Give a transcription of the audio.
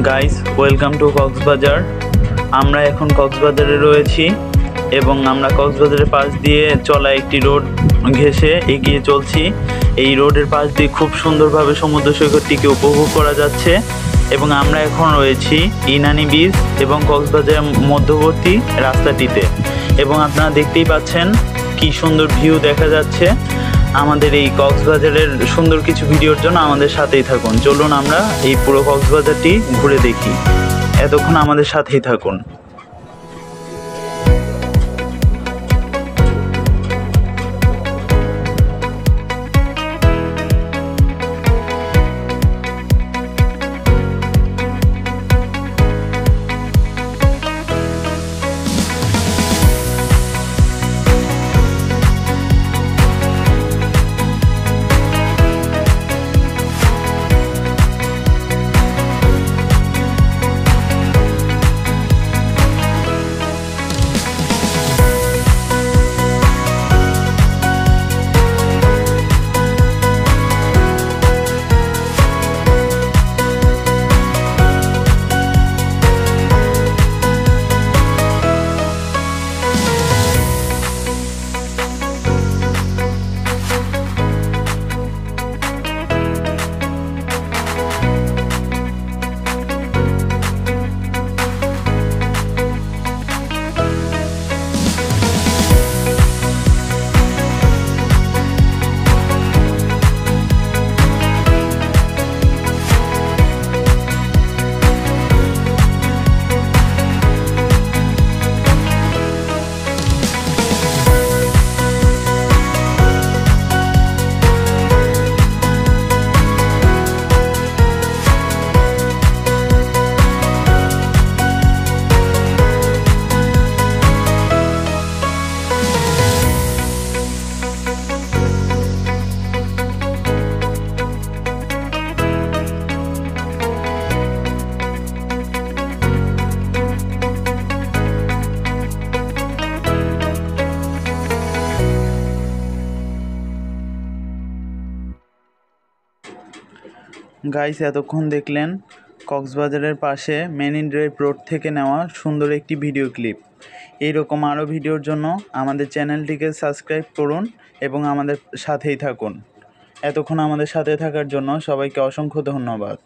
Guys, welcome to Cox's Bazar. আমরা এখন কক্সবাজারে রয়েছি এবং আমরা কক্সবাজারের পাশ দিয়ে চলা একটি রোড ঘেঁষে এগিয়ে চলছি। এই রোডের পাশ দিয়ে খুব সুন্দরভাবে সমুদ্র সৈকতটিকে উপভোগ করা যাচ্ছে এবং আমরা এখন রয়েছি ইনানি বিচ এবং কক্সবাজারের মধ্যবর্তী রাস্তাটিতে এবং আপনারা দেখতেই পাচ্ছেন কি সুন্দর ভিউ দেখা যাচ্ছে। আমাদের এই কক্সবাজারের সুন্দর কিছু ভিডিওর জন্য আমাদের সাথেই থাকুন। চলুন আমরা এই পুরো কক্সবাজারটি ঘুরে দেখি। এতক্ষণ আমাদের সাথেই থাকুন। গাইস, এতক্ষণ দেখলেন কক্সবাজারের পাশে মেরিন ড্রাইভ রোড থেকে নেওয়া সুন্দর একটি ভিডিও ক্লিপ। এইরকম আরও ভিডিওর জন্য আমাদের চ্যানেলটিকে সাবস্ক্রাইব করুন এবং আমাদের সাথেই থাকুন। এতক্ষণ আমাদের সাথে থাকার জন্য সবাইকে অসংখ্য ধন্যবাদ।